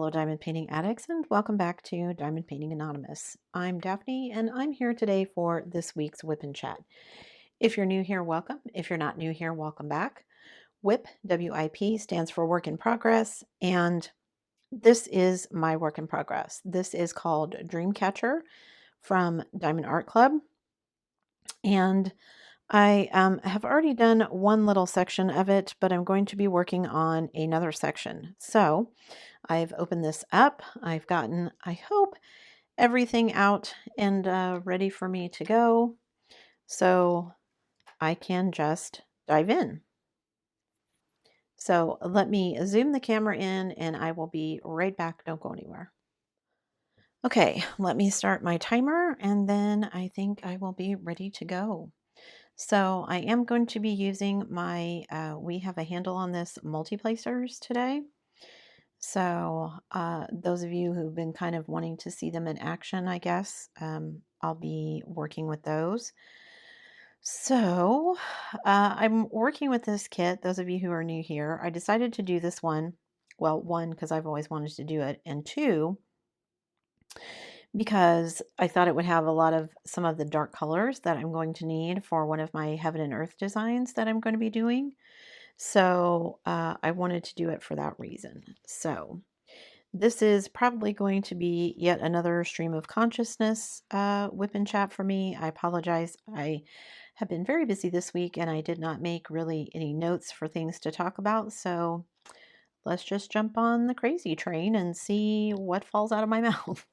fellow diamond painting addicts, and welcome back to Diamond Painting Anonymous. I'm Daphne, and I'm here today for this week's WIP and Chat. If you're new here, welcome. If you're not new here, welcome back. WIP, W-I-P, stands for Work in Progress, and this is my work in progress. This is called Dreamcatcher from Diamond Art Club, and I have already done one little section of it, but I'm going to be working on another section. So I've opened this up. I've gotten, I hope, everything out and ready for me to go. So I can just dive in. So let me zoom the camera in and I will be right back. Don't go anywhere. Okay, let me start my timer and then I think I will be ready to go. So I am going to be using my, we have a handle on this multi-placers today. So those of you who've been kind of wanting to see them in action, I guess, I'll be working with those. So I'm working with this kit. Those of you who are new here, I decided to do this one. Well, one, because I've always wanted to do it, and two, because I thought it would have a lot of some of the dark colors that I'm going to need for one of my Heaven and Earth designs that I'm going to be doing. So I wanted to do it for that reason. So this is probably going to be yet another stream of consciousness whip and chat for me. I apologize. I have been very busy this week and I did not make really any notes for things to talk about. So let's just jump on the crazy train and see what falls out of my mouth.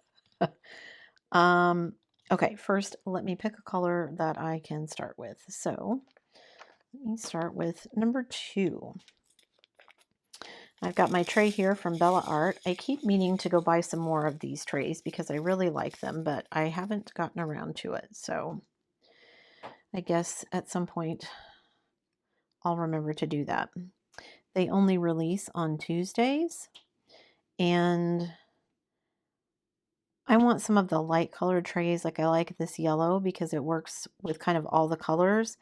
Okay, first let me pick a color that I can start with. So let me start with number 2. I've got my tray here from Bella Art. I keep meaning to go buy some more of these trays because I really like them, but I haven't gotten around to it. So I guess at some point I'll remember to do that. They only release on Tuesdays, and I want some of the light colored trays. Like I like this yellow because it works with kind of all the colors.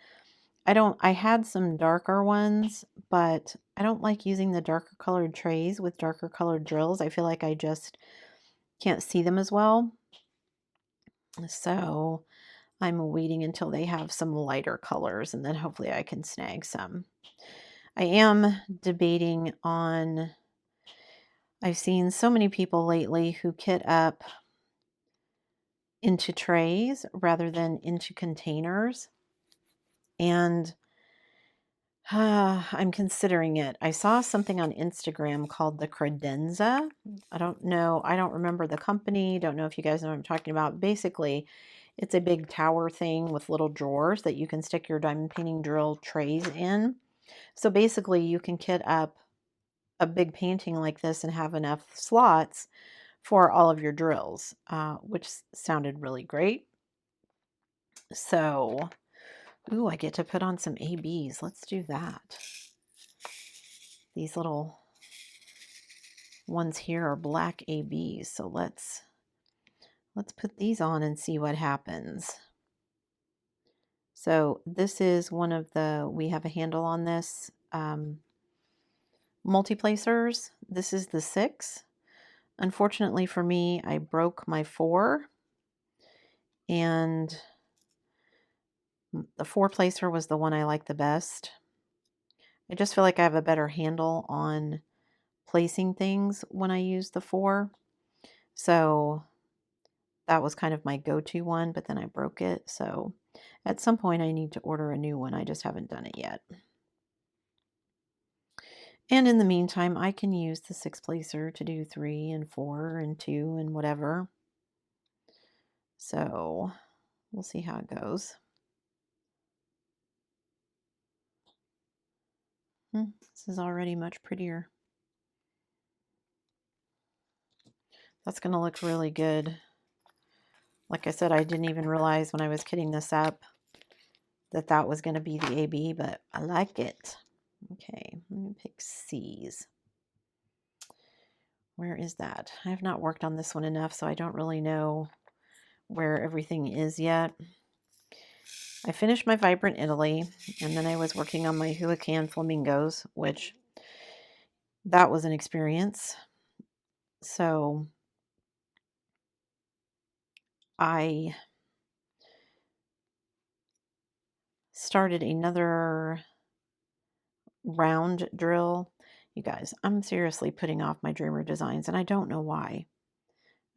I had some darker ones, but I don't like using the darker colored trays with darker colored drills. I feel like I just can't see them as well. So I'm waiting until they have some lighter colors and then hopefully I can snag some. I am debating on, I've seen so many people lately who kit up into trays rather than into containers. And I'm considering it. I saw something on Instagram called the Credenza. I don't know. I don't remember the company. Don't know if you guys know what I'm talking about. Basically, it's a big tower thing with little drawers that you can stick your diamond painting drill trays in. So basically, you can kit up a big painting like this and have enough slots for all of your drills, which sounded really great. So, ooh, I get to put on some ABs. Let's do that. These little ones here are black ABs, so let's put these on and see what happens. So this is one of the, we have a handle on this, multi-placers. This is the 6. Unfortunately for me, I broke my 4, and the 4-placer was the one I like the best. I just feel like I have a better handle on placing things when I use the 4. So that was kind of my go-to one, but then I broke it. So at some point I need to order a new one. I just haven't done it yet. And in the meantime, I can use the 6-placer to do 3 and 4 and 2 and whatever. So we'll see how it goes. This is already much prettier. That's going to look really good. Like I said, I didn't even realize when I was kitting this up that that was going to be the AB, but I like it. Okay, let me pick C's. Where is that? I have not worked on this one enough, so I don't really know where everything is yet. I finished my Vibrant Italy, and then I was working on my Huacan Flamingos, which that was an experience. So I started another round drill. You guys, I'm seriously putting off my dreamer designs, and I don't know why.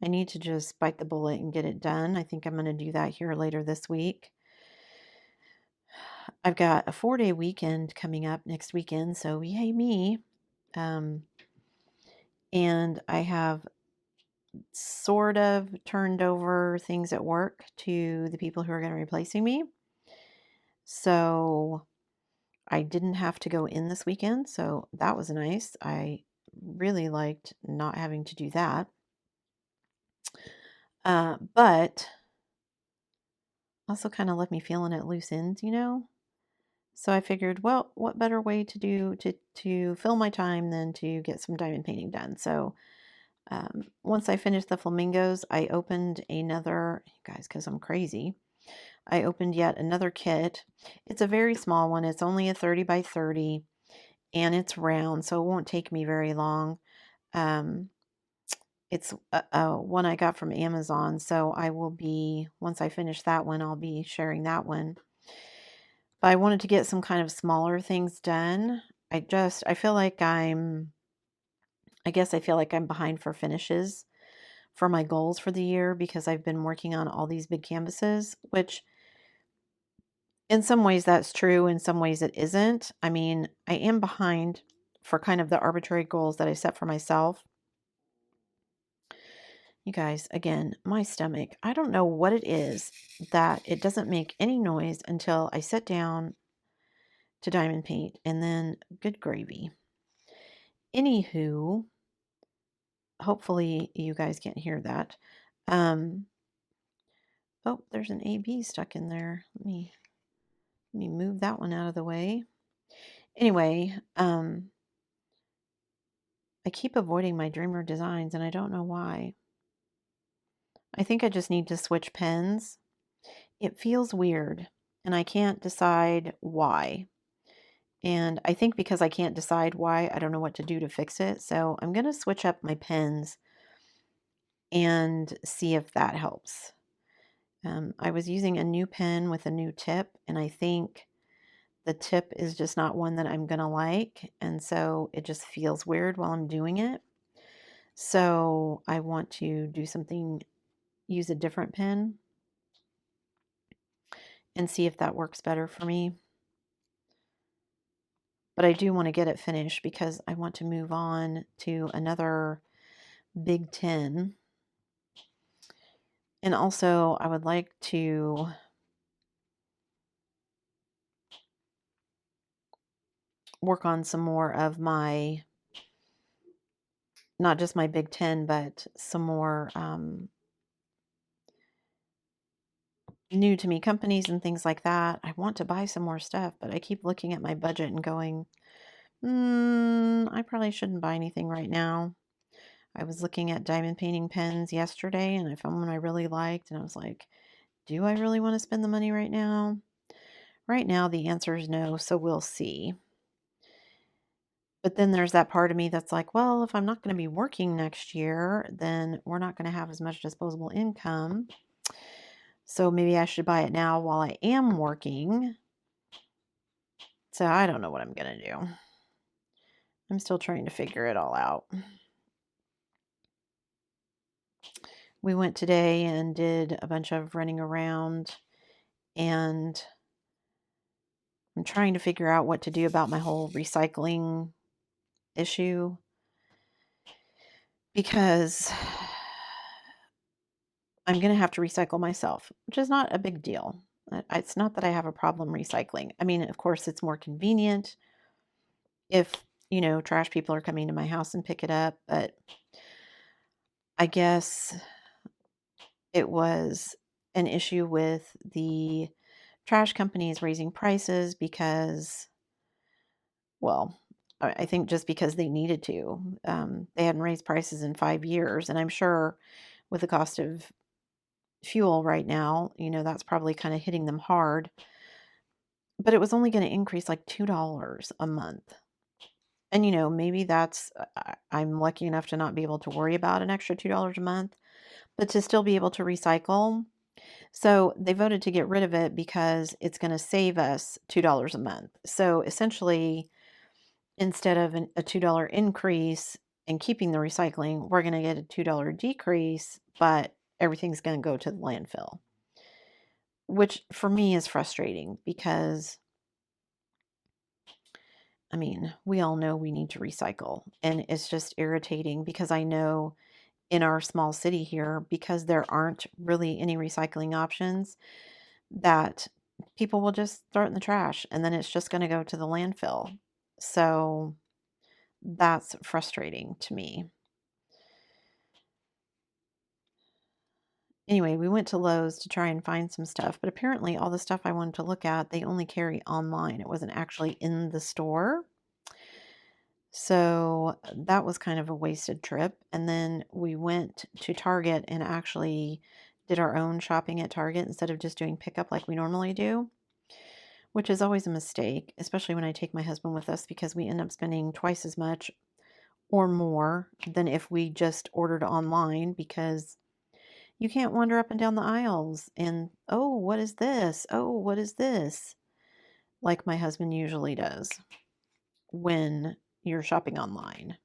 I need to just bite the bullet and get it done. I think I'm going to do that here later this week. I've got a 4-day weekend coming up next weekend, so yay me. And I have sort of turned over things at work to the people who are going to be replacing me. So I didn't have to go in this weekend, so that was nice. I really liked not having to do that. But also kind of left me feeling at loose ends, you know? So I figured, well, what better way to do to fill my time than to get some diamond painting done? So once I finished the flamingos, I opened another, you guys, because I'm crazy. I opened yet another kit. It's a very small one. It's only a 30 by 30, and it's round, so it won't take me very long. It's one I got from Amazon, so I will be, once I finish that one, I'll be sharing that one. But I wanted to get some kind of smaller things done. I feel like I guess I feel like I'm behind for finishes for my goals for the year because I've been working on all these big canvases, which in some ways that's true, in some ways it isn't. I mean, I am behind for kind of the arbitrary goals that I set for myself. You guys, again, my stomach, I don't know what it is that it doesn't make any noise until I sit down to diamond paint, and then good gravy. Anywho, hopefully you guys can't hear that. Oh, there's an AB stuck in there. Let me move that one out of the way. Anyway, I keep avoiding my dreamer designs, and I don't know why. I think I just need to switch pens. It feels weird, and I can't decide why. And I think because I can't decide why, I don't know what to do to fix it. So I'm going to switch up my pens and see if that helps. I was using a new pen with a new tip, and I think the tip is just not one that I'm going to like. And so it just feels weird while I'm doing it. So I want to do something, use a different pen and see if that works better for me. But I do want to get it finished because I want to move on to another big 10. And also I would like to work on some more of my, not just my big 10, but some more new to me companies and things like that. I want to buy some more stuff, but I keep looking at my budget and going, I probably shouldn't buy anything right now. I was looking at diamond painting pens yesterday, and I found one I really liked, and I was like, do I really want to spend the money right now? Right now, the answer is no, so we'll see. But then there's that part of me that's like, well, if I'm not going to be working next year, then we're not going to have as much disposable income. So maybe I should buy it now while I am working. So I don't know what I'm going to do. I'm still trying to figure it all out. We went today and did a bunch of running around, and I'm trying to figure out what to do about my whole recycling issue because I'm going to have to recycle myself, which is not a big deal. It's not that I have a problem recycling. I mean, of course, it's more convenient if, trash people are coming to my house and pick it up, but I guess it was an issue with the trash companies raising prices because, well, I think just because they needed to. They hadn't raised prices in 5 years, and I'm sure with the cost of fuel right now, that's probably kind of hitting them hard. But it was only going to increase like $2 a month. And, maybe I'm lucky enough to not be able to worry about an extra $2 a month, but to still be able to recycle. So they voted to get rid of it because it's going to save us $2 a month. So essentially, instead of a $2 increase and keeping the recycling, we're going to get a $2 decrease, but everything's going to go to the landfill, which for me is frustrating because, I mean, we all know we need to recycle, and it's just irritating because I know in our small city here, because there aren't really any recycling options, that people will just throw it in the trash and then it's just going to go to the landfill. So that's frustrating to me. Anyway, we went to Lowe's to try and find some stuff, but apparently all the stuff I wanted to look at, they only carry online. It wasn't actually in the store. So that was kind of a wasted trip. And then we went to Target and actually did our own shopping at Target instead of just doing pickup like we normally do, which is always a mistake, especially when I take my husband with us because we end up spending twice as much or more than if we just ordered online because you can't wander up and down the aisles and, oh, what is this? Oh, what is this? Like my husband usually does when you're shopping online.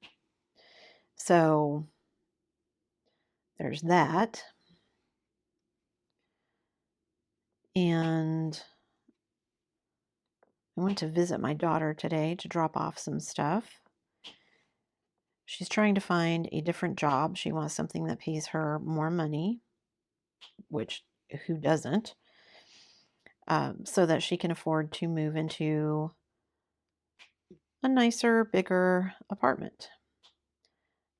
So there's that. And I went to visit my daughter today to drop off some stuff. She's trying to find a different job. She wants something that pays her more money, which who doesn't, so that she can afford to move into a nicer, bigger apartment.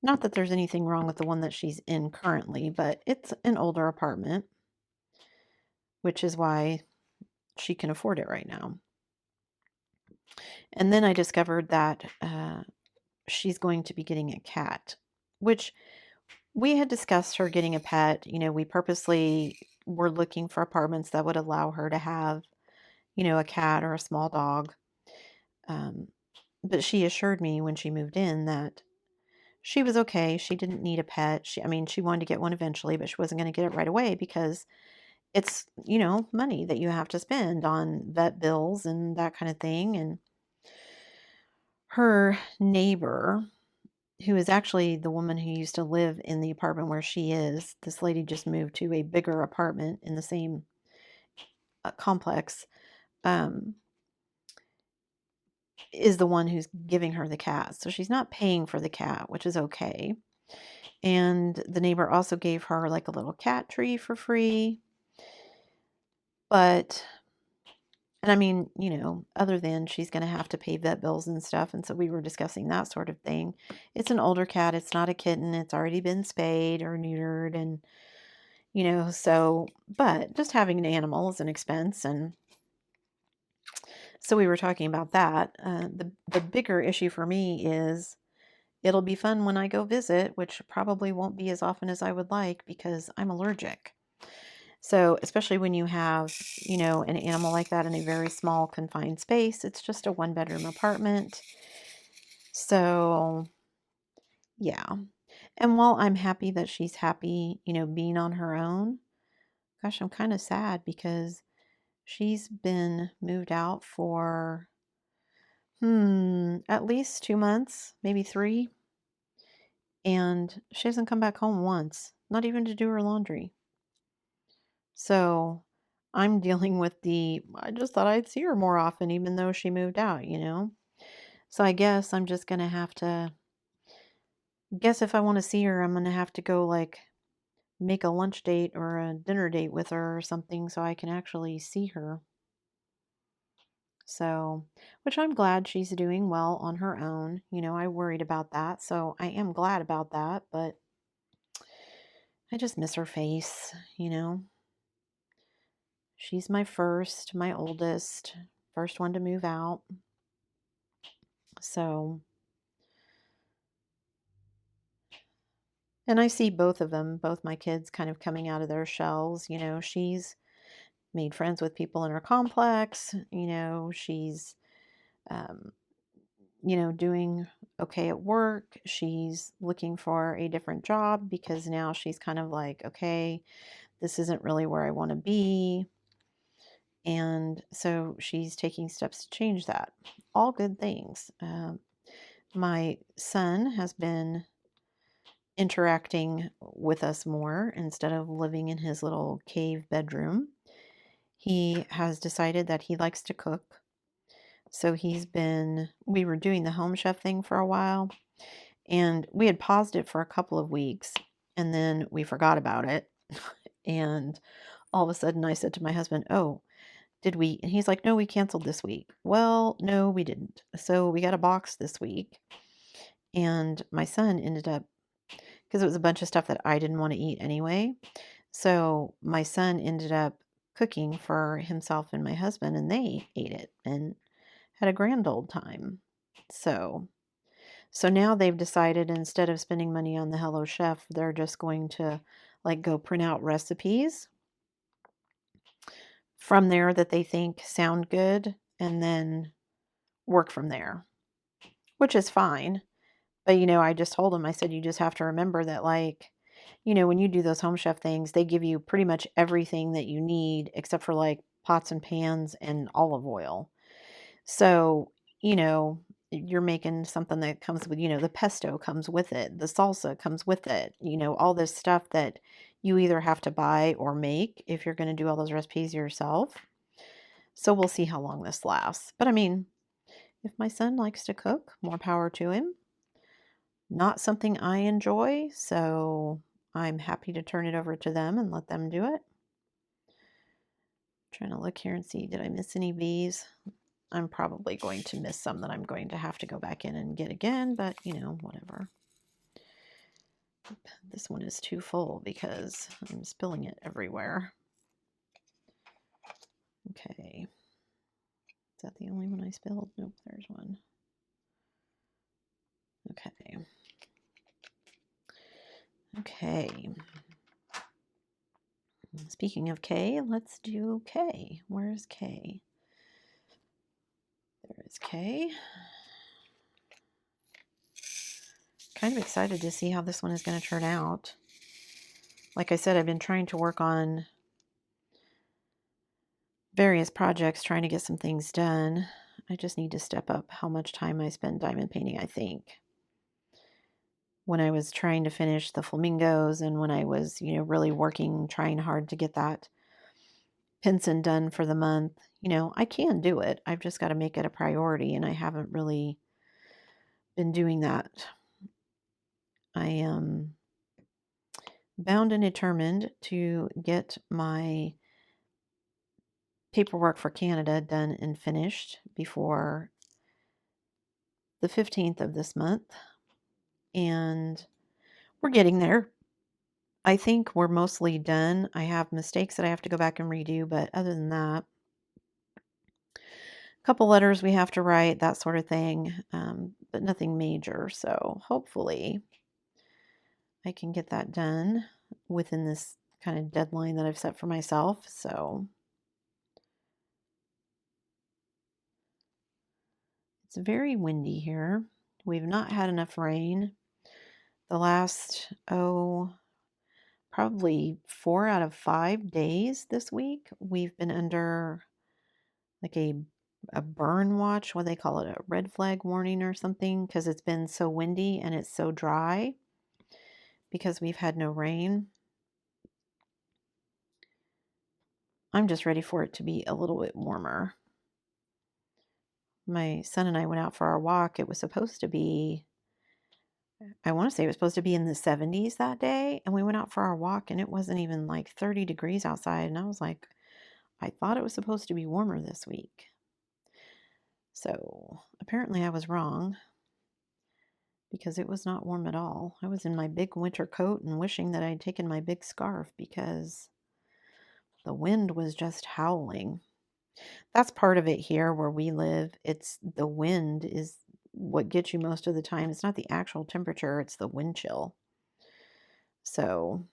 Not that there's anything wrong with the one that she's in currently, but it's an older apartment, which is why she can afford it right now. And then I discovered that she's going to be getting a cat, which we had discussed her getting a pet. We purposely were looking for apartments that would allow her to have, a cat or a small dog. But she assured me when she moved in that she was okay. She didn't need a pet. She wanted to get one eventually, but she wasn't going to get it right away because it's, money that you have to spend on vet bills and that kind of thing. And her neighbor, who is actually the woman who used to live in the apartment where she is, this lady just moved to a bigger apartment in the same complex, is the one who's giving her the cat. So she's not paying for the cat, which is okay. And the neighbor also gave her like a little cat tree for free. But, and I mean, other than she's going to have to pay vet bills and stuff. And so we were discussing that sort of thing. It's an older cat. It's not a kitten. It's already been spayed or neutered. And, so, but just having an animal is an expense. And so we were talking about that. The bigger issue for me is it'll be fun when I go visit, which probably won't be as often as I would like because I'm allergic. So especially when you have, an animal like that in a very small confined space, it's just a 1-bedroom apartment. So yeah. And while I'm happy that she's happy, being on her own, gosh, I'm kind of sad because she's been moved out for, at least 2 months, maybe 3. And she hasn't come back home once, not even to do her laundry. So I'm dealing with I just thought I'd see her more often, even though she moved out, So I guess I'm just going to have to, guess if I want to see her, I'm going to have to go like make a lunch date or a dinner date with her or something so I can actually see her. So, which I'm glad she's doing well on her own. I worried about that. So I am glad about that, but I just miss her face. She's my oldest, first one to move out. So, and I see both of them, both my kids kind of coming out of their shells. She's made friends with people in her complex. She's, doing okay at work. She's looking for a different job because now she's kind of like, okay, this isn't really where I want to be. And so she's taking steps to change that. All good things. My son has been interacting with us more instead of living in his little cave bedroom. He has decided that he likes to cook. So we were doing the home chef thing for a while, and we had paused it for a couple of weeks, and then we forgot about it. And all of a sudden I said to my husband, oh, did we? And he's like, no, we canceled this week. Well, no, we didn't. So we got a box this week. And my son ended up, because it was a bunch of stuff that I didn't want to eat anyway. So my son ended up cooking for himself and my husband, and they ate it and had a grand old time. So now they've decided, instead of spending money on the Hello Chef, they're just going to like go print out recipes from there that they think sound good and then work from there, which is fine. But, I just told them, I said, you just have to remember that, like, when you do those home chef things, they give you pretty much everything that you need except for like pots and pans and olive oil. So, you're making something that comes with, the pesto comes with it, the salsa comes with it, all this stuff that you either have to buy or make if you're going to do all those recipes yourself. So we'll see how long this lasts. But I mean, if my son likes to cook, more power to him. Not something I enjoy, so I'm happy to turn it over to them and let them do it. Trying to look here and see, did I miss any B's? I'm probably going to miss some that I'm going to have to go back in and get again, but whatever. This one is too full because I'm spilling it everywhere. Okay. Is that the only one I spilled? Nope, there's one. Okay. Okay. Speaking of K, let's do K. Where's K? There is K. Kind of excited to see how this one is going to turn out. Like I said, I've been trying to work on various projects, trying to get some things done. I just need to step up how much time I spend diamond painting, I think. When I was trying to finish the flamingos and when I was, really working, trying hard to get that pinson done for the month, I can do it. I've just got to make it a priority, and I haven't really been doing that. I am bound and determined to get my paperwork for Canada done and finished before the 15th of this month, and we're getting there. I think we're mostly done. I have mistakes that I have to go back and redo, but other than that, a couple letters we have to write, that sort of thing, but nothing major. So hopefully I can get that done within this kind of deadline that I've set for myself. So it's very windy here. We've not had enough rain. The last, probably 4 out of 5 days this week, we've been under like a burn watch, what they call it, a red flag warning or something, because it's been so windy and it's so dry because we've had no rain. I'm just ready for it to be a little bit warmer. My son and I went out for our walk. It was supposed to be, I want to say it was supposed to be in the 70s that day, and we went out for our walk and it wasn't even like 30 degrees outside, and I was like, I thought it was supposed to be warmer this week. So apparently I was wrong, because it was not warm at all. I was in my big winter coat and wishing that I'd taken my big scarf because the wind was just howling. That's part of it here where we live. It's the wind is what gets you most of the time. It's not the actual temperature, it's the wind chill. So,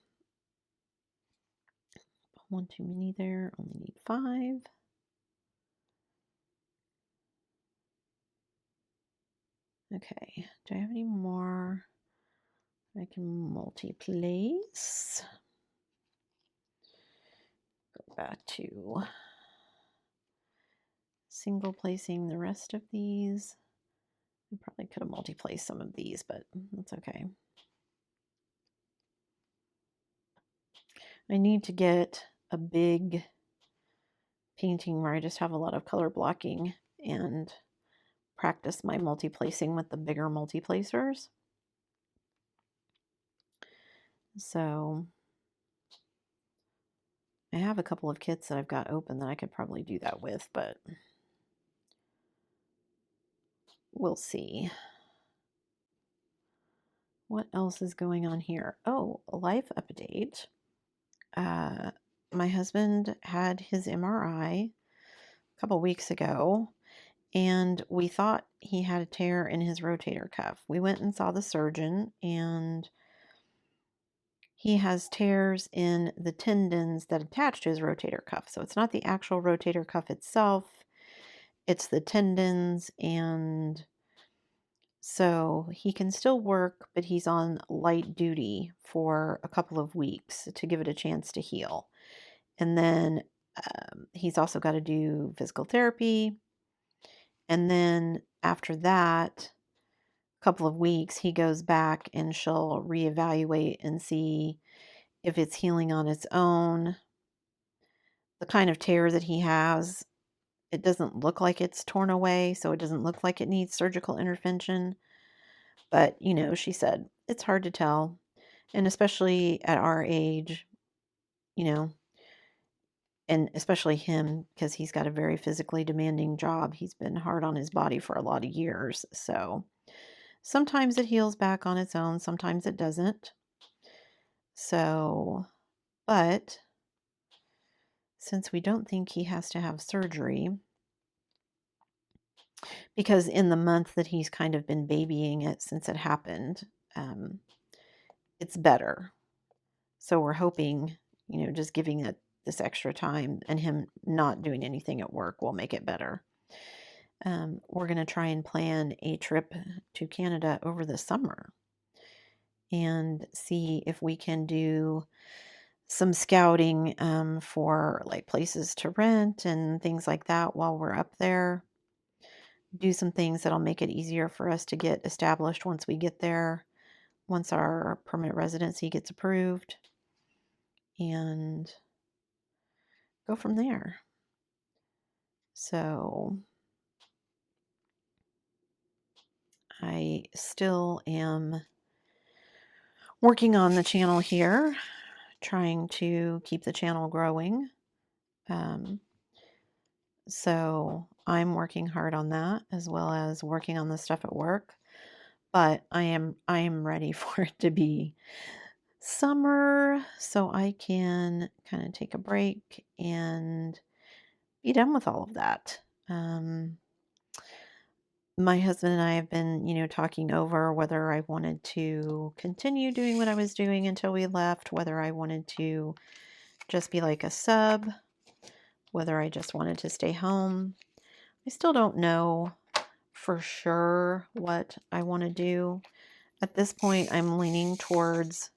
one too many there, only need 5. Okay, do I have any more I can multi-place? Go back to single placing the rest of these. I probably could have multi-placed some of these, but that's okay. I need to get a big painting where I just have a lot of color blocking and practice my multi-placing with the bigger multi-placers. So I have a couple of kits that I've got open that I could probably do that with, but we'll see. What else is going on here? Oh, a life update. My husband had his MRI a couple weeks ago, and we thought he had a tear in his rotator cuff. We went and saw the surgeon, and he has tears in the tendons that attach to his rotator cuff. So it's not the actual rotator cuff itself, it's the tendons, and so he can still work, but he's on light duty for a couple of weeks to give it a chance to heal. And then he's also got to do physical therapy. And then after that, a couple of weeks, he goes back and she'll reevaluate and see if it's healing on its own. The kind of tear that he has, it doesn't look like it's torn away, so it doesn't look like it needs surgical intervention. But, you know, she said, it's hard to tell. And especially at our age, you know, and especially him, because he's got a very physically demanding job. He's been hard on his body for a lot of years. So sometimes it heals back on its own, sometimes it doesn't. So, but since we don't think he has to have surgery, because in the month that he's kind of been babying it since it happened, it's better. So we're hoping, you know, just giving it this extra time and him not doing anything at work will make it better. We're going to try and plan a trip to Canada over the summer and see if we can do some scouting for like places to rent and things like that while we're up there. Do some things that'll make it easier for us to get established once we get there, once our permanent residency gets approved, and go from there. So I still am working on the channel here, trying to keep the channel growing. So I'm working hard on that as well as working on the stuff at work. But I am ready for it to be summer so I can kind of take a break and be done with all of that. My husband and I have been, you know, talking over whether I wanted to continue doing what I was doing until we left, whether I wanted to just be like a sub, whether I just wanted to stay home. I still don't know for sure what I want to do. At this point, I'm leaning towards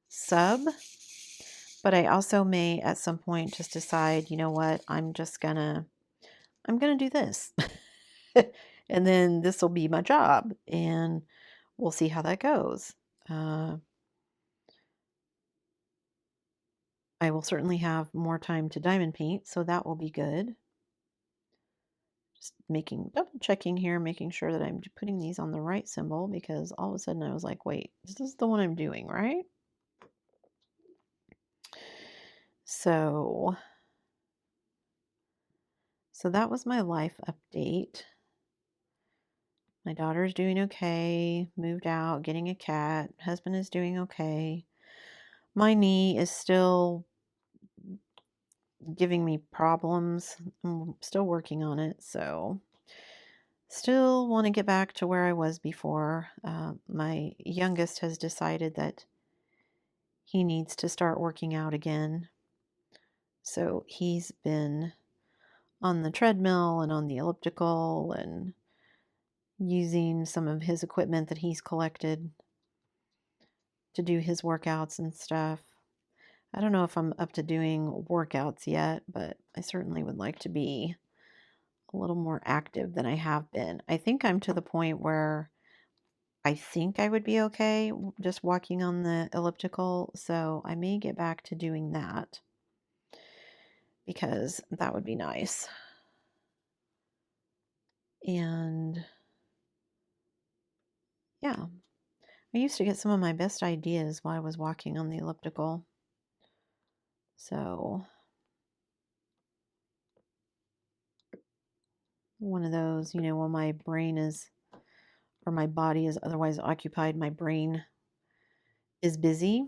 sub, but I also may at some point just decide, you know what, I'm gonna do this. And then this will be my job, and we'll see how that goes. I will certainly have more time to diamond paint, so that will be good. Just double checking here, making sure that I'm putting these on the right symbol, because all of a sudden I was like, wait, this is the one I'm doing, right? So that was my life update. My daughter's doing okay, moved out, getting a cat. Husband is doing okay. My knee is still giving me problems. I'm still working on it, so still want to get back to where I was before. My youngest has decided that he needs to start working out again. So he's been on the treadmill and on the elliptical and using some of his equipment that he's collected to do his workouts and stuff. I don't know if I'm up to doing workouts yet, but I certainly would like to be a little more active than I have been. I think I'm to the point where I think I would be okay just walking on the elliptical, so I may get back to doing that because that would be nice. And yeah, I used to get some of my best ideas while I was walking on the elliptical. So one of those, when my brain is, or my body is otherwise occupied, my brain is busy.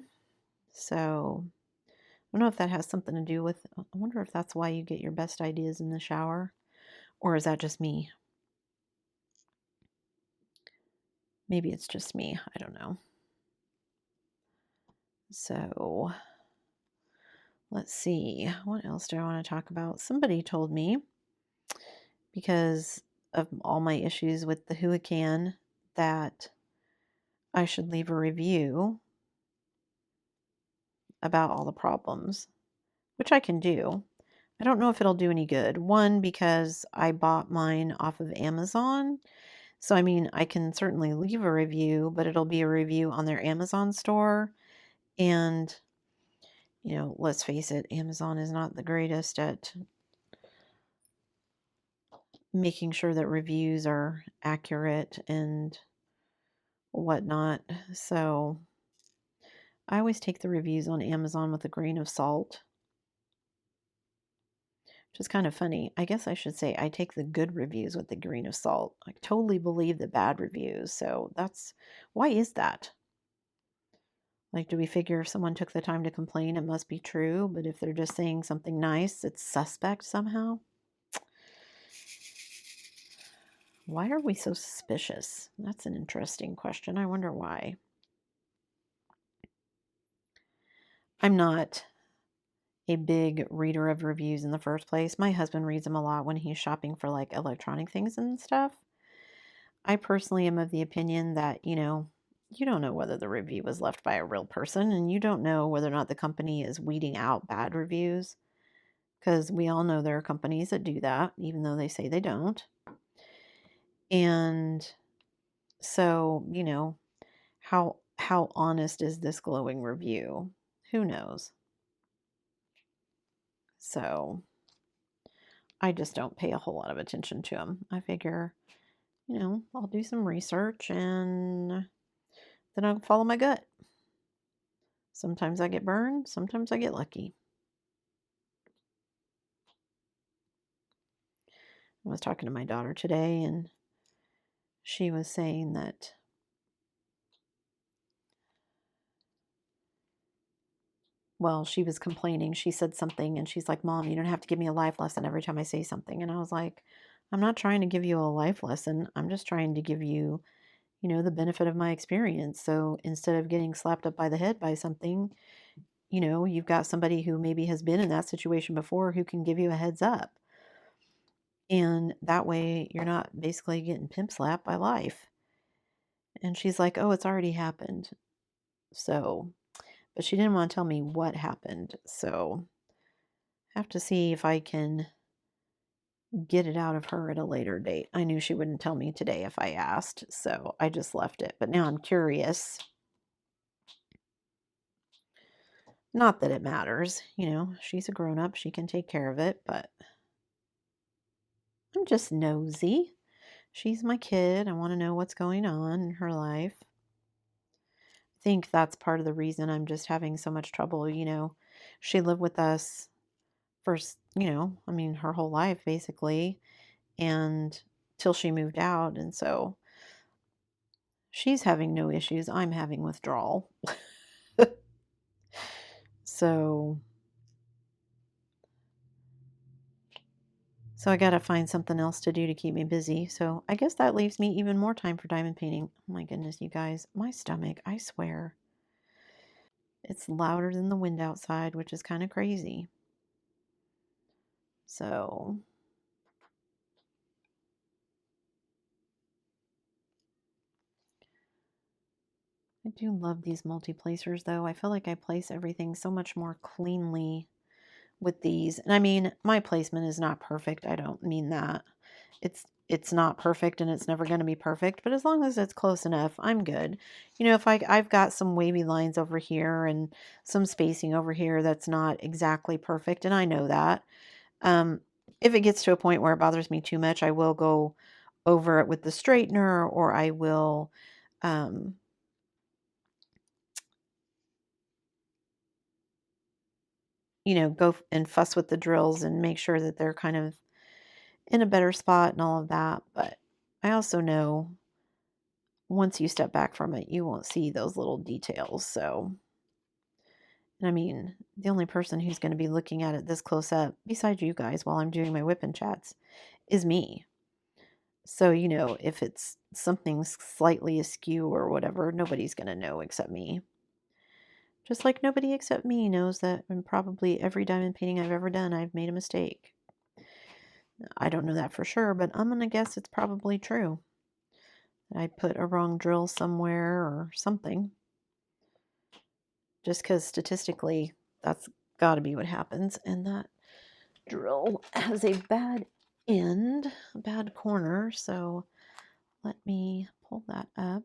So I don't know if that has something to do with, I wonder if that's why you get your best ideas in the shower, or is that just me? Maybe it's just me. I don't know. So let's see. What else do I want to talk about? Somebody told me, because of all my issues with the Huican, that I should leave a review about all the problems, which I can do. I don't know if it'll do any good. One, because I bought mine off of Amazon. So, I mean, I can certainly leave a review, but it'll be a review on their Amazon store. And, let's face it, Amazon is not the greatest at making sure that reviews are accurate and whatnot. So, I always take the reviews on Amazon with a grain of salt, which is kind of funny. I guess I should say I take the good reviews with a grain of salt. I totally believe the bad reviews. So why is that? Like, do we figure if someone took the time to complain, it must be true, but if they're just saying something nice, it's suspect somehow? Why are we so suspicious? That's an interesting question. I wonder why. I'm not a big reader of reviews in the first place. My husband reads them a lot when he's shopping for like electronic things and stuff. I personally am of the opinion that, you don't know whether the review was left by a real person, and you don't know whether or not the company is weeding out bad reviews, because we all know there are companies that do that, even though they say they don't. And so, how honest is this glowing review? Who knows? So I just don't pay a whole lot of attention to them. I figure, I'll do some research and then I'll follow my gut. Sometimes I get burned, sometimes I get lucky. I was talking to my daughter today, and she was saying that, well, she was complaining. She said something, and she's like, Mom, you don't have to give me a life lesson every time I say something. And I was like, I'm not trying to give you a life lesson. I'm just trying to give you, the benefit of my experience. So instead of getting slapped up by the head by something, you've got somebody who maybe has been in that situation before who can give you a heads up. And that way you're not basically getting pimp slapped by life. And she's like, oh, it's already happened. So, but she didn't want to tell me what happened. So I have to see if I can get it out of her at a later date. I knew she wouldn't tell me today if I asked. So I just left it. But now I'm curious. Not that it matters. She's a grown up. She can take care of it. But I'm just nosy. She's my kid. I want to know what's going on in her life. I think that's part of the reason I'm just having so much trouble. She lived with us for, her whole life basically, and till she moved out. And so she's having no issues. I'm having withdrawal. So I got to find something else to do to keep me busy. So I guess that leaves me even more time for diamond painting. Oh my goodness, you guys, my stomach, I swear. It's louder than the wind outside, which is kind of crazy. So I do love these multi-placers though. I feel like I place everything so much more cleanly with these. And I mean, my placement is not perfect. I don't mean that. It's not perfect and it's never going to be perfect, but as long as it's close enough, I'm good. You know, if I've got some wavy lines over here and some spacing over here that's not exactly perfect, and I know that. If it gets to a point where it bothers me too much, I will go over it with the straightener, or I will you know, go and fuss with the drills and make sure that they're kind of in a better spot and all of that. But I also know once you step back from it, you won't see those little details. So, I mean, the only person who's going to be looking at it this close up, besides you guys while I'm doing my whip and chats, is me. So, you know, if it's something slightly askew or whatever, nobody's going to know except me. Just like nobody except me knows that in probably every diamond painting I've ever done, I've made a mistake. I don't know that for sure, but I'm going to guess it's probably true. I put a wrong drill somewhere or something. Just because statistically, that's got to be what happens. And that drill has a bad end, a bad corner. So let me pull that up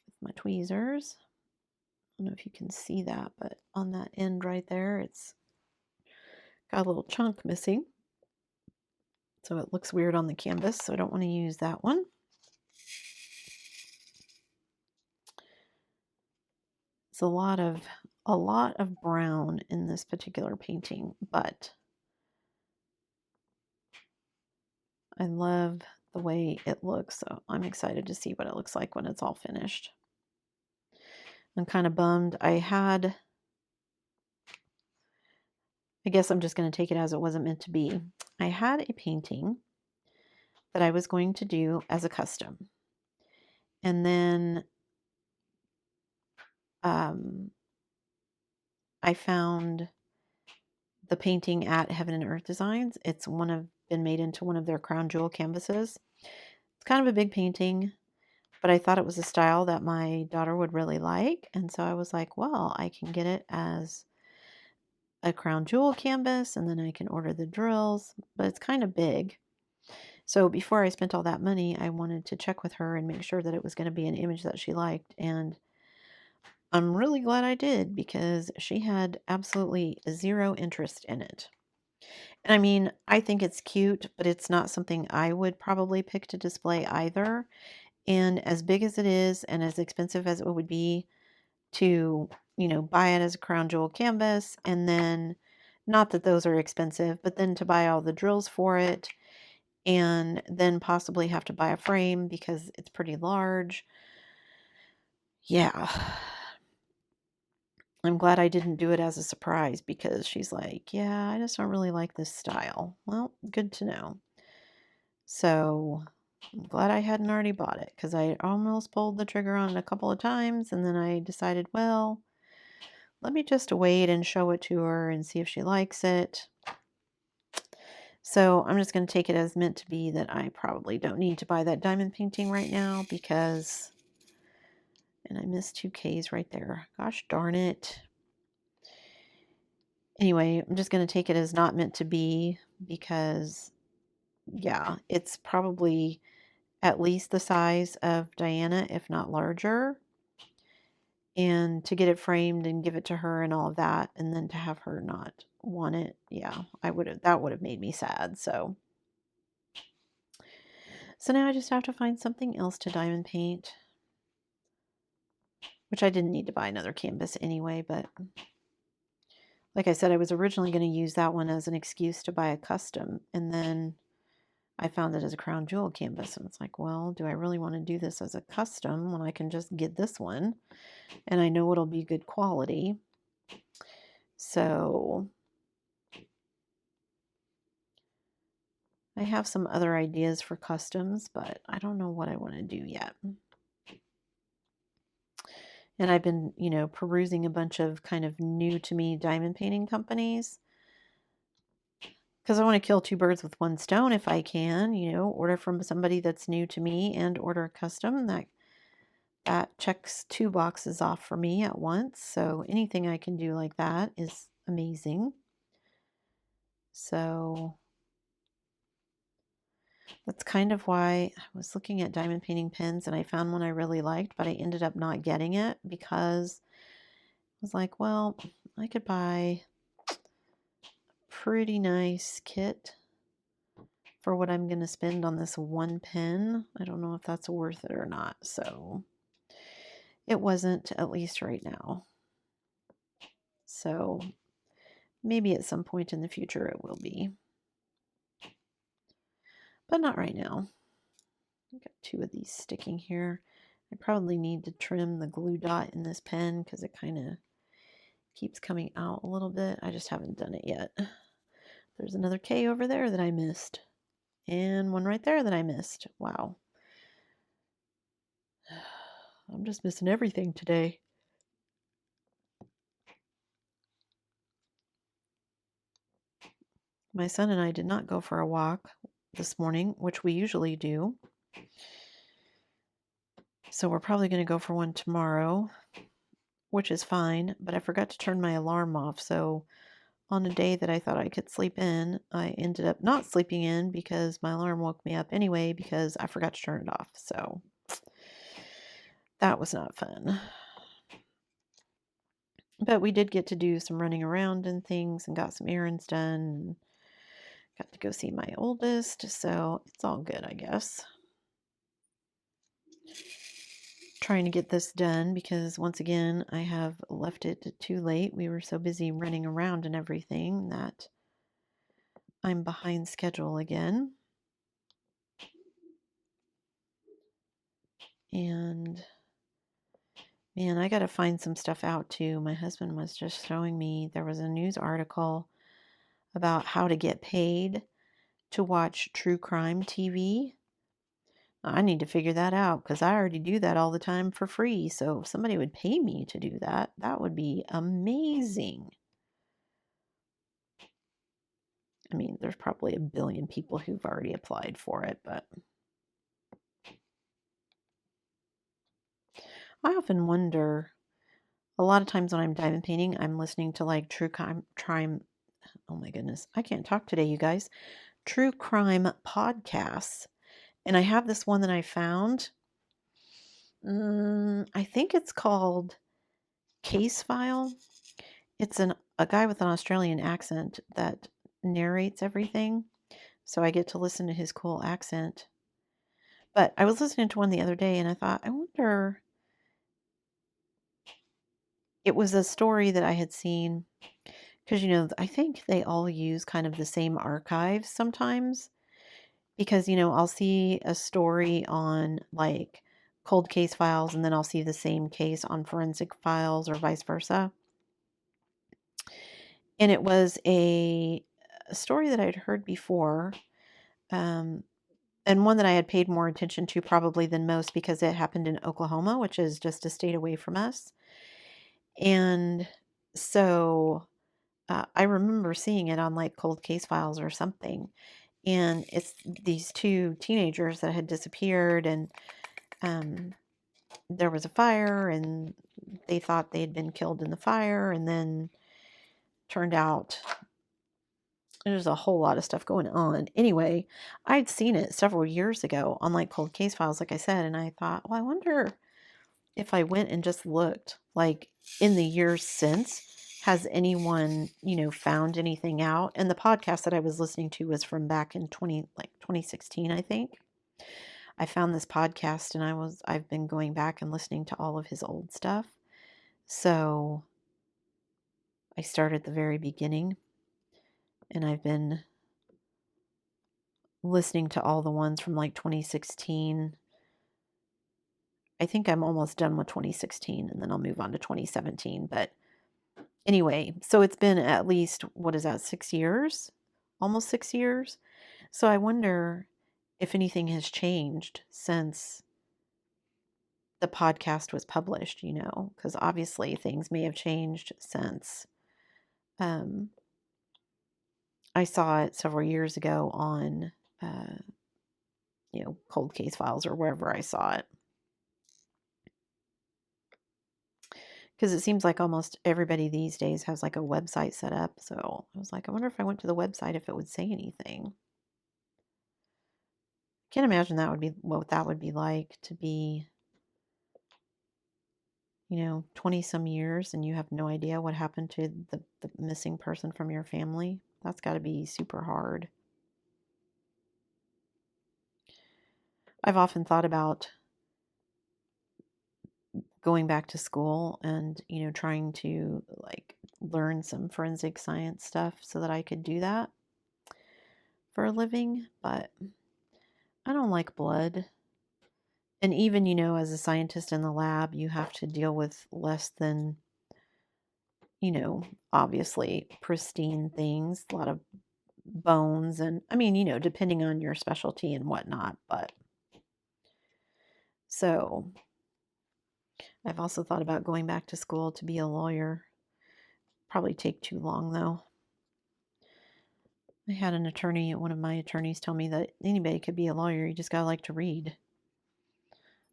with my tweezers. I don't know if you can see that, but on that end right there, it's got a little chunk missing. So it looks weird on the canvas, so I don't want to use that one. It's a lot of brown in this particular painting, but I love the way it looks, so I'm excited to see what it looks like when it's all finished. I'm kind of bummed. I guess I'm just going to take it as it wasn't meant to be. I had a painting that I was going to do as a custom. And then I found the painting at Heaven and Earth Designs. It's been made into one of their crown jewel canvases. It's kind of a big painting, but I thought it was a style that my daughter would really like. And so I was like, well, I can get it as a crown jewel canvas and then I can order the drills, but it's kind of big. So before I spent all that money, I wanted to check with her and make sure that it was going to be an image that she liked. And I'm really glad I did because she had absolutely zero interest in it. And I mean, I think it's cute, but it's not something I would probably pick to display either. And as big as it is and as expensive as it would be to, you know, buy it as a crown jewel canvas, and then not that those are expensive, but then to buy all the drills for it and then possibly have to buy a frame because it's pretty large. Yeah. I'm glad I didn't do it as a surprise because she's like, yeah, I just don't really like this style. Well, good to know. So I'm glad I hadn't already bought it because I almost pulled the trigger on it a couple of times and then I decided, well, let me just wait and show it to her and see if she likes it. So I'm just going to take it as meant to be that I probably don't need to buy that diamond painting right now because, and I missed 2Ks right there. Gosh darn it. Anyway, I'm just going to take it as not meant to be because, yeah, it's probably at least the size of Diana, if not larger. And to get it framed and give it to her and all of that, and then to have her not want it, yeah, that would have made me sad. So now I just have to find something else to diamond paint, which I didn't need to buy another canvas anyway, but like I said, I was originally going to use that one as an excuse to buy a custom, and then I found it as a crown jewel canvas, and it's like, well, do I really want to do this as a custom when I can just get this one, and I know it'll be good quality? So I have some other ideas for customs, but I don't know what I want to do yet. And I've been, you know, perusing a bunch of kind of new to me diamond painting companies because I want to kill two birds with one stone if I can, you know, order from somebody that's new to me and order a custom that That checks 2 boxes off for me at once, so anything I can do like that is amazing. So that's kind of why I was looking at diamond painting pens and I found one I really liked, but I ended up not getting it because I was like, well, I could buy a pretty nice kit for what I'm going to spend on this one pen. I don't know if that's worth it or not, so it wasn't, at least right now. So maybe at some point in the future it will be, but not right now. I've got 2 of these sticking here. I probably need to trim the glue dot in this pen because it kind of keeps coming out a little bit. I just haven't done it yet. There's another K over there that I missed, and one right there that I missed. Wow. I'm just missing everything today. My son and I did not go for a walk this morning, which we usually do. So we're probably going to go for one tomorrow, which is fine, but I forgot to turn my alarm off. So on a day that I thought I could sleep in, I ended up not sleeping in because my alarm woke me up anyway because I forgot to turn it off. So that was not fun. But we did get to do some running around and things and got some errands done. And got to go see my oldest, so it's all good, I guess. Trying to get this done because once again, I have left it too late. We were so busy running around and everything that I'm behind schedule again. And man, I got to find some stuff out too. My husband was just showing me there was a news article about how to get paid to watch true crime TV. I need to figure that out because I already do that all the time for free. So if somebody would pay me to do that, that would be amazing. I mean, there's probably a billion people who've already applied for it, but I often wonder, a lot of times when I'm diamond painting, I'm listening to like true crime, oh my goodness, I can't talk today, you guys, true crime podcasts. And I have this one that I found. I think it's called Case File. It's a guy with an Australian accent that narrates everything. So I get to listen to his cool accent. But I was listening to one the other day and I thought, I wonder, it was a story that I had seen because, I think they all use kind of the same archives sometimes because, I'll see a story on like cold case files and then I'll see the same case on forensic files or vice versa. And it was a story that I'd heard before, and one that I had paid more attention to probably than most because it happened in Oklahoma, which is just a state away from us. And so I remember seeing it on like cold case files or something. And it's these 2 teenagers that had disappeared, and there was a fire, and they thought they had been killed in the fire, and then turned out there's a whole lot of stuff going on. Anyway, I'd seen it several years ago on like cold case files, like I said, and I thought, well, I wonder if I went and just looked, like in the years since, has anyone, found anything out? And the podcast that I was listening to was from back in 2016, I think. I found this podcast and I've been going back and listening to all of his old stuff. So I started at the very beginning and I've been listening to all the ones from like 2016. I think I'm almost done with 2016 and then I'll move on to 2017. But anyway, so it's been at least, what is that, 6 years? Almost 6 years. So I wonder if anything has changed since the podcast was published, because obviously things may have changed since. I saw it several years ago on, cold case files or wherever I saw it. Because it seems like almost everybody these days has like a website set up. So I was like, I wonder if I went to the website if it would say anything. Can't imagine that would be what that would be like to be, 20 some years and you have no idea what happened to the missing person from your family. That's got to be super hard. I've often thought about going back to school and, trying to like learn some forensic science stuff so that I could do that for a living, but I don't like blood. And even, as a scientist in the lab, you have to deal with less than, obviously pristine things, a lot of bones. And I mean, depending on your specialty and whatnot. But so I've also thought about going back to school to be a lawyer. Probably take too long though. I had one of my attorneys tell me that anybody could be a lawyer. You just gotta like to read.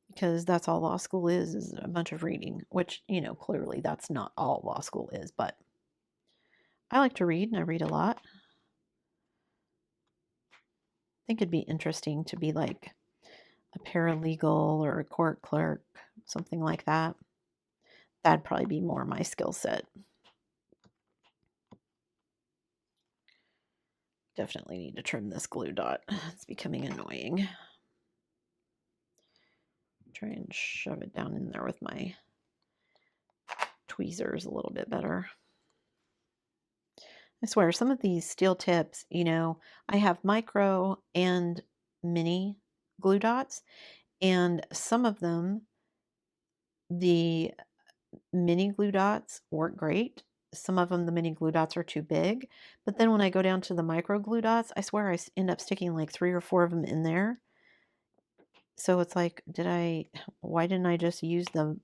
Because that's all law school is a bunch of reading, which, clearly that's not all law school is, but I like to read and I read a lot. I think it'd be interesting to be like a paralegal or a court clerk, something like that. That'd probably be more my skill set. Definitely need to trim this glue dot. It's becoming annoying. Try and shove it down in there with my tweezers a little bit better. I swear, some of these steel tips, I have micro and mini glue dots, and some of them, the mini glue dots work great. Some of them, the mini glue dots are too big. But then when I go down to the micro glue dots, I swear I end up sticking like 3 or 4 of them in there. So it's like, why didn't I just use the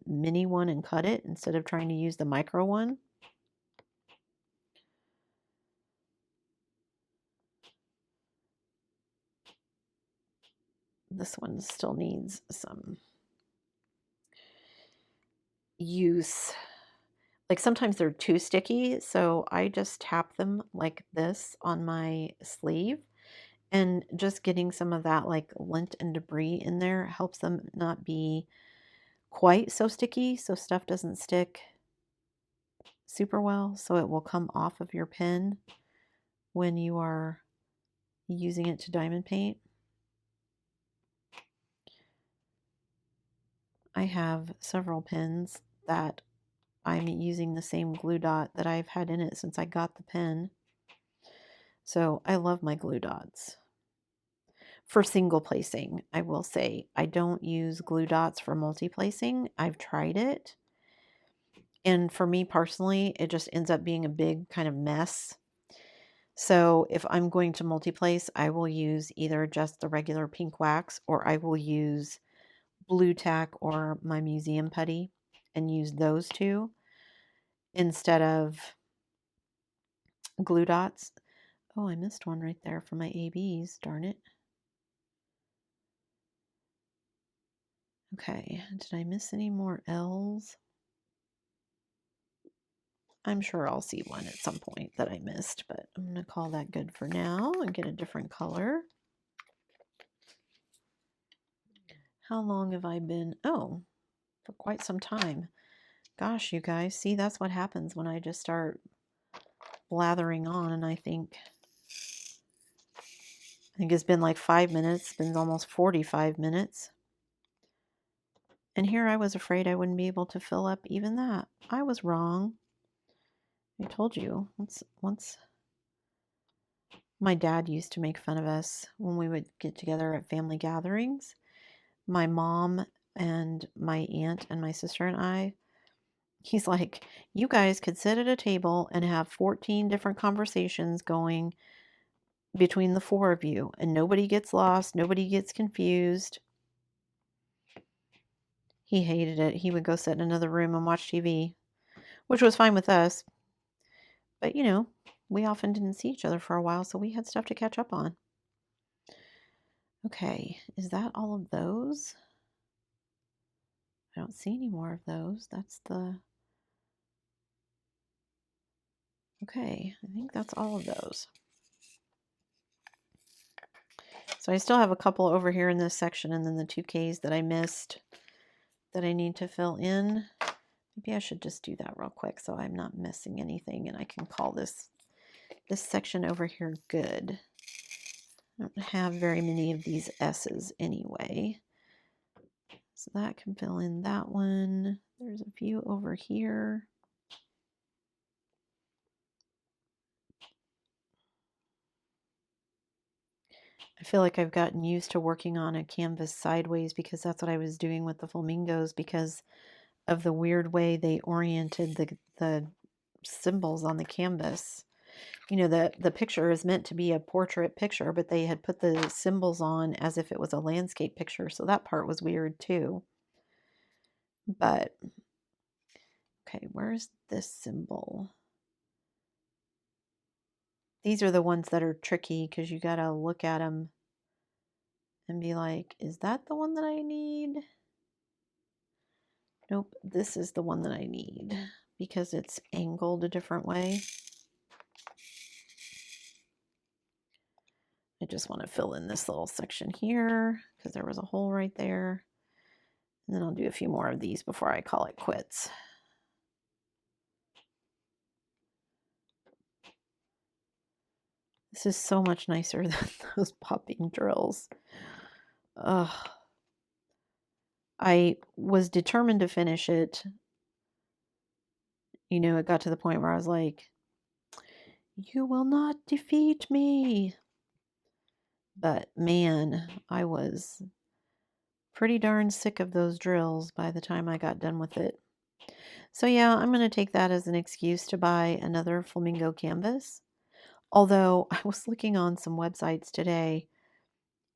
mini one and cut it instead of trying to use the micro one? This one still needs some use. Like sometimes they're too sticky, so I just tap them like this on my sleeve, and just getting some of that like lint and debris in there helps them not be quite so sticky, so stuff doesn't stick super well, so it will come off of your pen when you are using it to diamond paint. I have several pens that I'm using the same glue dot that I've had in it since I got the pen. So I love my glue dots. For single placing, I will say I don't use glue dots for multi-placing. I've tried it. And for me personally, it just ends up being a big kind of mess. So if I'm going to multi-place, I will use either just the regular pink wax, or I will use blue tack or my museum putty and use those two instead of glue dots. Oh, I missed one right there for my ABs, darn it. Okay, did I miss any more L's? I'm sure I'll see one at some point that I missed, but I'm going to call that good for now and get a different color. How long have I been? Oh, for quite some time. Gosh, you guys, see, that's what happens when I just start blathering on, and I think it's been like 5 minutes. It's been almost 45 minutes. And here I was afraid I wouldn't be able to fill up even that. I was wrong. I told you. Once my dad used to make fun of us when we would get together at family gatherings. My mom and my aunt and my sister and I, he's like, you guys could sit at a table and have 14 different conversations going between the 4 of you, and nobody gets lost, nobody gets confused. He hated it. He would go sit in another room and watch TV, which was fine with us. But, we often didn't see each other for a while, so we had stuff to catch up on. Okay, is that all of those? I don't see any more of those. That's the Okay, I think that's all of those. So I still have a couple over here in this section, and then the 2Ks that I missed that I need to fill in. Maybe I should just do that real quick so I'm not missing anything, and I can call this section over here good. I don't have very many of these S's anyway. So that can fill in that one. There's a few over here. I feel like I've gotten used to working on a canvas sideways because that's what I was doing with the flamingos because of the weird way they oriented the symbols on the canvas. You know, the picture is meant to be a portrait picture, but they had put the symbols on as if it was a landscape picture. So that part was weird too. But, okay, where's this symbol? These are the ones that are tricky because you got to look at them and be like, is that the one that I need? Nope, this is the one that I need because it's angled a different way. I just want to fill in this little section here because there was a hole right there. And then I'll do a few more of these before I call it quits. This is so much nicer than those popping drills. Ugh. I was determined to finish it. You know, it got to the point where I was like, you will not defeat me. But man, I was pretty darn sick of those drills by the time I got done with it. So yeah, I'm going to take that as an excuse to buy another flamingo canvas. Although I was looking on some websites today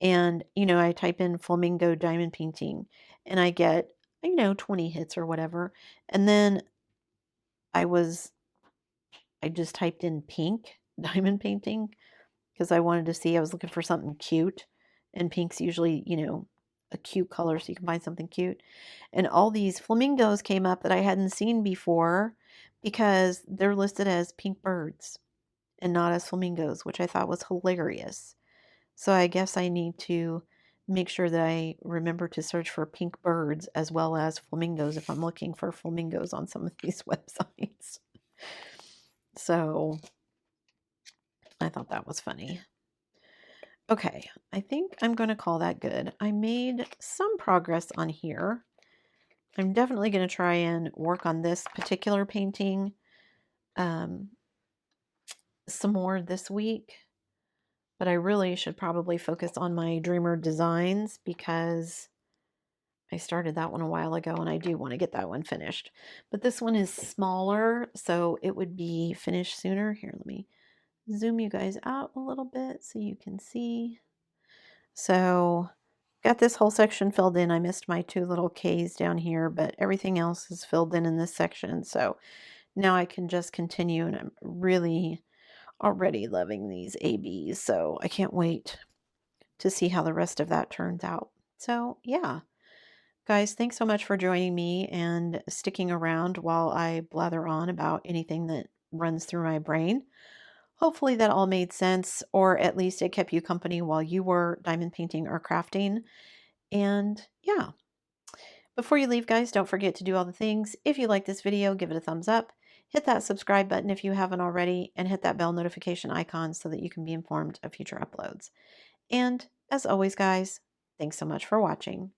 and, you know, I type in flamingo diamond painting and I get, 20 hits or whatever. And then I just typed in pink diamond painting because I wanted to see, I was looking for something cute. And pink's usually, a cute color so you can find something cute. And all these flamingos came up that I hadn't seen before because they're listed as pink birds and not as flamingos, which I thought was hilarious. So I guess I need to make sure that I remember to search for pink birds as well as flamingos if I'm looking for flamingos on some of these websites. So I thought that was funny. Okay, I think I'm going to call that good. I made some progress on here. I'm definitely going to try and work on this particular painting some more this week. But I really should probably focus on my Dreamer designs because I started that one a while ago and I do want to get that one finished. But this one is smaller, so it would be finished sooner. Here, let me zoom you guys out a little bit so you can see. So got this whole section filled in. I missed my 2 little K's down here, but everything else is filled in this section. So now I can just continue, and I'm really already loving these ABs. So I can't wait to see how the rest of that turns out. So yeah, guys, thanks so much for joining me and sticking around while I blather on about anything that runs through my brain. Hopefully that all made sense, or at least it kept you company while you were diamond painting or crafting. And yeah, before you leave, guys, don't forget to do all the things. If you like this video, give it a thumbs up. Hit that subscribe button if you haven't already, and hit that bell notification icon so that you can be informed of future uploads. And as always, guys, thanks so much for watching.